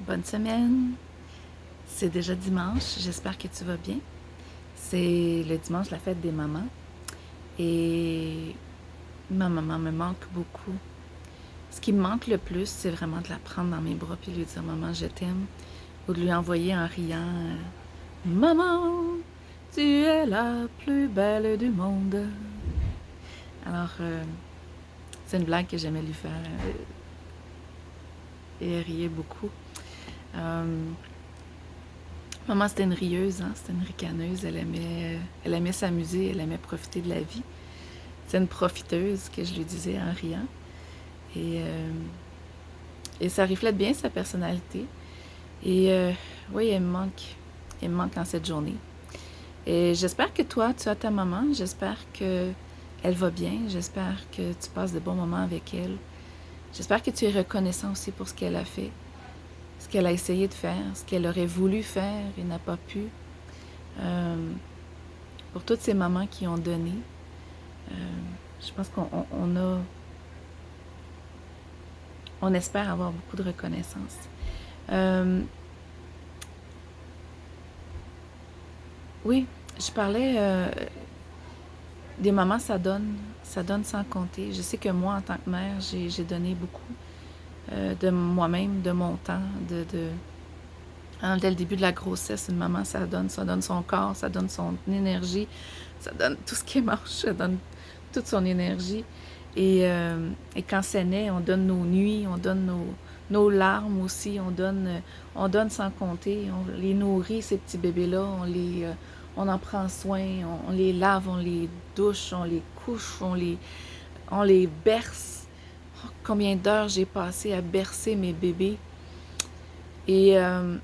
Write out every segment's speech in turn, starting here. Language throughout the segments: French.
Bonne semaine. C'est déjà dimanche. J'espère que tu vas bien. C'est le dimanche, la fête des mamans. Et ma maman me manque beaucoup. Ce qui me manque le plus, c'est vraiment de la prendre dans mes bras et lui dire maman, je t'aime. Ou de lui envoyer en riant maman, tu es la plus belle du monde. Alors, c'est une blague que j'aimais lui faire et elle riait beaucoup. Maman, c'était une rieuse, hein? C'était une ricaneuse. Elle aimait s'amuser, elle aimait profiter de la vie. C'est une profiteuse que je lui disais en riant. Et, euh, et ça reflète bien sa personnalité. Et oui, elle me manque. Elle me manque en cette journée. Et j'espère que toi, tu as ta maman. J'espère qu'elle va bien. J'espère que tu passes de bons moments avec elle. J'espère que tu es reconnaissant aussi pour ce qu'elle a fait, ce qu'elle a essayé de faire, ce qu'elle aurait voulu faire et n'a pas pu. Euh, pour toutes ces mamans qui ont donné. Euh, je pense on espère avoir beaucoup de reconnaissance. Oui, je parlais des mamans, ça donne sans compter. Je sais que moi, en tant que mère, j'ai donné beaucoup de moi-même, de mon temps, dès le début de la grossesse, une maman, ça donne son corps, ça donne son énergie, ça donne tout ce qui marche, ça donne toute son énergie. Et quand c'est né, on donne nos nuits, on donne nos larmes aussi, on donne sans compter, on les nourrit, ces petits bébés-là, on en prend soin, on les lave, on les douche, on les couche, on les berce. Oh, combien d'heures j'ai passé à bercer mes bébés. Et, euh,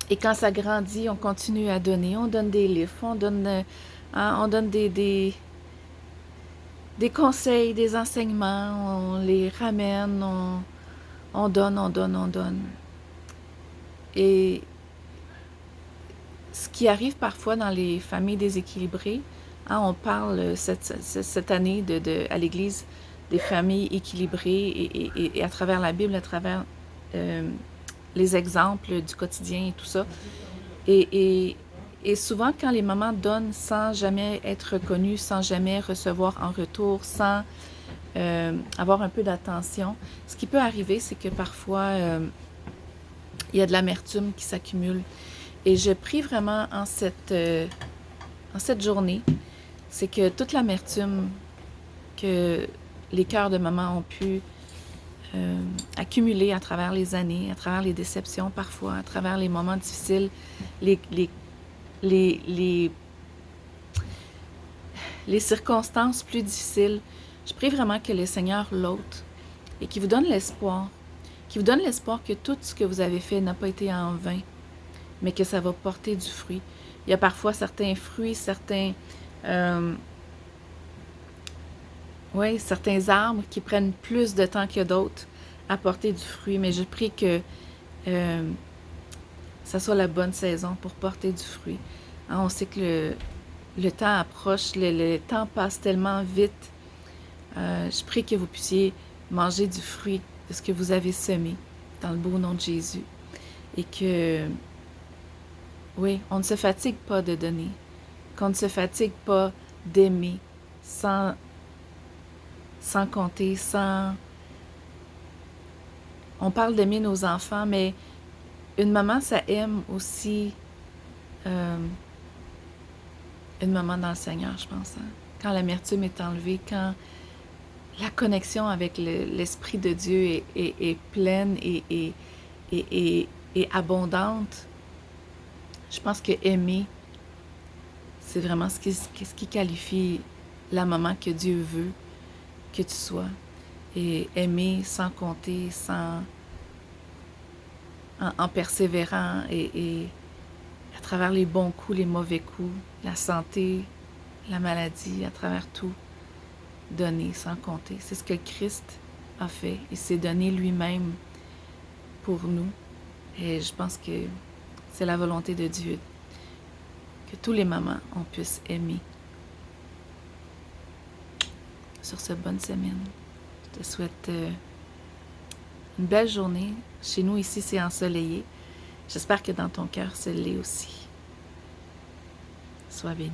et quand ça grandit, on continue à donner. On donne des livres, on donne des conseils, des enseignements, on les ramène, on donne, on donne, on donne. Et ce qui arrive parfois dans les familles déséquilibrées, hein, on parle cette année à l'Église des familles équilibrées et à travers la Bible, à travers les exemples du quotidien et tout ça. Et, et, et souvent, quand les mamans donnent sans jamais être reconnues, sans jamais recevoir en retour, sans avoir un peu d'attention, ce qui peut arriver, c'est que parfois, il y a de l'amertume qui s'accumule. Et je prie vraiment en cette journée, c'est que toute l'amertume que les cœurs de maman ont pu accumuler à travers les années, à travers les déceptions parfois, à travers les moments difficiles, les, les, les, les, les circonstances plus difficiles, je prie vraiment que le Seigneur l'ôte et qu'il vous donne l'espoir, qu'il vous donne l'espoir que tout ce que vous avez fait n'a pas été en vain, mais que ça va porter du fruit. Il y a parfois certains fruits, certains arbres qui prennent plus de temps que d'autres à porter du fruit, mais je prie que ça soit la bonne saison pour porter du fruit. Hein, on sait que le temps approche, le temps passe tellement vite. Je prie que vous puissiez manger du fruit de ce que vous avez semé dans le beau nom de Jésus. Et que, oui, on ne se fatigue pas de donner, qu'on ne se fatigue pas d'aimer sans compter, sans... On parle d'aimer nos enfants, mais une maman, ça aime aussi euh, une maman dans le Seigneur, je pense. Hein? Quand l'amertume est enlevée, quand la connexion avec l'Esprit de Dieu est pleine et abondante, je pense que aimer, c'est vraiment ce qui qualifie la maman que Dieu veut que tu sois. Et aimer sans compter, en persévérant et à travers les bons coups, les mauvais coups, la santé, la maladie, à travers tout, donner sans compter. C'est ce que Christ a fait. Il s'est donné lui-même pour nous. Et je pense que c'est la volonté de Dieu que tous les mamans, on puisse aimer. Sur cette bonne semaine, je te souhaite une belle journée. Chez nous, ici, c'est ensoleillé. J'espère que dans ton cœur, c'est l'est aussi. Sois béni.